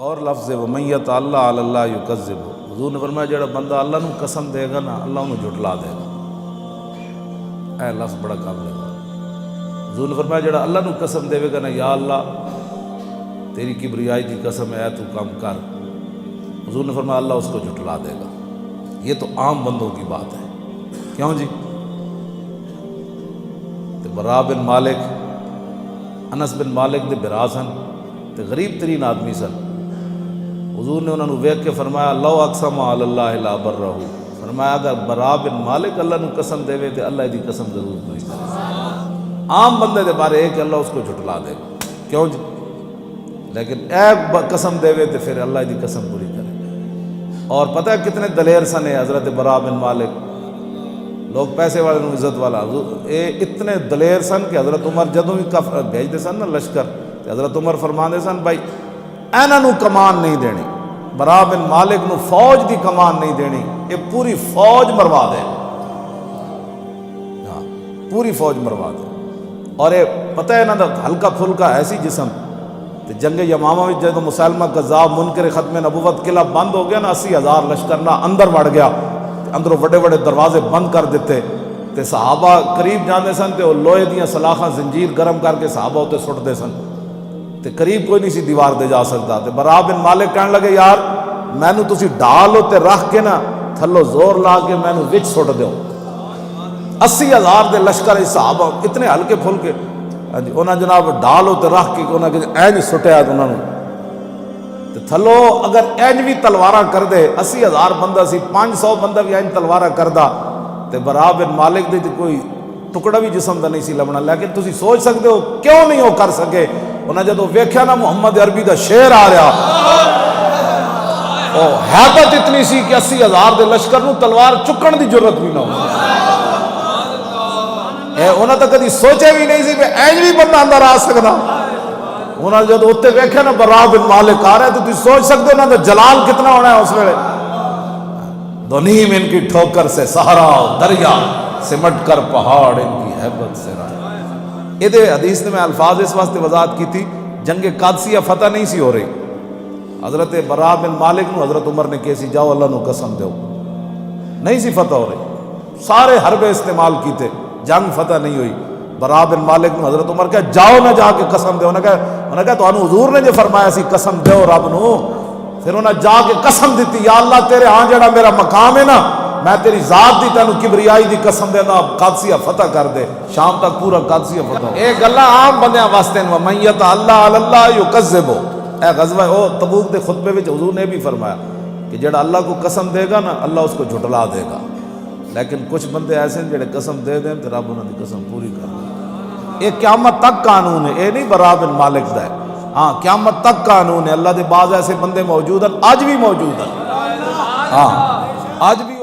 اور لفظ وَمَن يَتَعَلَّ عَلَى اللَّهِ يُكَذِّبُ، حضور نے فرمایا جڑا بندہ اللہ نو قسم دے گا نا اللہ انہوں جھٹلا دے گا۔ اے لفظ بڑا قابل ہے۔ حضور نے فرمایا جڑا اللہ نو قسم دے گا نا یا اللہ تیری کبریائی کی قسم ہے تو کام کر، حضور نے فرمایا اللہ اس کو جھٹلا دے گا۔ یہ تو عام بندوں کی بات ہے، کیوں جی؟ برا بن مالک، انس بن مالک دے برا سن تے غریب ترین آدمی سن۔ حضور نے انہوں نے ویکھ کے فرمایا لو اقسم علی اللہ لا برہ، فرمایا اگر برا بن مالک اللہ نو قسم دے تے اللہ دی قسم ضرور پوری کرے۔ عام بندے دے بارے ہے کہ اللہ اس کو جھٹلا دے گا، کیوں جی؟ لیکن ایک قسم دے تے پھر اللہ دی قسم پوری کرے۔ اور پتہ ہے کتنے دلیر سن حضرت برا بن مالک، لوگ پیسے والے نو عزت والا، اے اتنے دلیر سن کہ حضرت عمر جدوں بھی بھیجتے سن نا لشکر، حضرت عمر فرماندے سن بھائی ایناں نو کمان نہیں دینی، برا بن مالک نو فوج دی کمان نہیں دینی، یہ پوری فوج مروا دے، ہاں پوری فوج مروا دے۔ اور یہ پتہ ہے نا ہلکا پھلکا ایسی جسم تے جنگ یمامہ میں جدوں مسلمہ کذاب منکر ختم نبوت قلعہ بند ہو گیا نا، 80,000 لشکر نہ اندر وڑ گیا، اندروں بڑے بڑے دروازے بند کر دیتے تے صحابہ قریب جاندے سن تے وہ لوہے دیاں سلاخاں زنجیر گرم کر کے صحابہ ہوتے سٹتے سن تے قریب کوئی نہیں سی دیوار دے جا سکتا۔ تے برا بن مالک کہنے لگے یار مینوں تسی ڈال تے رکھ کے نا تھلو زور لا کے مینوں وچ سٹ دیو۔ 80,000 دے لشکر صحابہ اتنے ہلکے پھلکے، ہاں جی انہاں جناب ڈال تے رکھ کے انہاں کہ اینج سٹیا تے انہاں نوں تے تھلو اگر اینج بھی تلواراں کر دے، 80,000 بندہ سی، 500 بندہ بھی اینج تلواراں کردا تے برا بن مالک دے کوئی ٹکڑا بھی جسم دا نہیں سی لبنا۔ لیکن تسی سوچ سکتے ہو کیوں نہیں وہ کر سکے؟ انہاں جدوں ویکھیا نا محمد عربی دا شیر آ رہا، او ہیبت اتنی سی کہ 80,000 دے لشکر نو تلوار چکن دی ضرورت بھی نہ ہو۔ انہاں تا کدی سوچے بھی نہیں سی کہ اینج بھی بندہ اندر آ سکدا۔ انہاں جدوں اتنے ویکھیا نا برا بن مالک آ رہا ہے تو تسی سوچ سکتے ہو انہاں دا جلال کتنا ہونا ہے اس ویلے۔ دونیم ان کی ٹھوکر سے صحرا دریا، سمٹ کر پہاڑ ان کی ہیبت سے رائے۔ یہ حدیث نے میں الفاظ اس واسطے وضاحت کی تھی، جنگ قادسیہ فتح نہیں سی ہو رہی، حضرت برا بن مالک نو حضرت عمر نے کہی جاؤ اللہ نو قسم دو، نہیں سی فتح ہو رہی، سارے حربے استعمال کیتے، جنگ فتح نہیں ہوئی۔ برا بن مالک نو حضرت عمر کہا جاؤ نہ جا کے قسم دو، انہوں نے کہا تو انہوں حضور نے جو فرمایا سی قسم دو رب نو، پھر انہوں جا کے قسم دیتی یا اللہ تیرے ہاں جڑا میرا مقام ہے نا میں تیری ذات دی تینوں کبریائی دی قسم دینا قادسیہ فتح کر دے، شام تک پورا قادسیہ فتح ہو۔ اے گلاں عام بندیاں واسطے نو من یتعلی علی اللہ یکذب، اے غزوہ او تبوک دے خطبے وچ حضور نے بھی فرمایا کہ جڑا اللہ کو قسم دے گا نا اللہ اس کو جھٹلا دے گا۔ لیکن کچھ بندے ایسے ہیں جڑے قسم دے دیں تو رب انہاں دی قسم پوری کر دے۔ یہ قیامت تک قانون ہے، یہ نہیں برا بن مالک دا ہے، ہاں قیامت تک قانون ہے۔ اللہ دے بعض ایسے بندے موجود ہیں، آج بھی موجود ہیں، ہاں آج بھی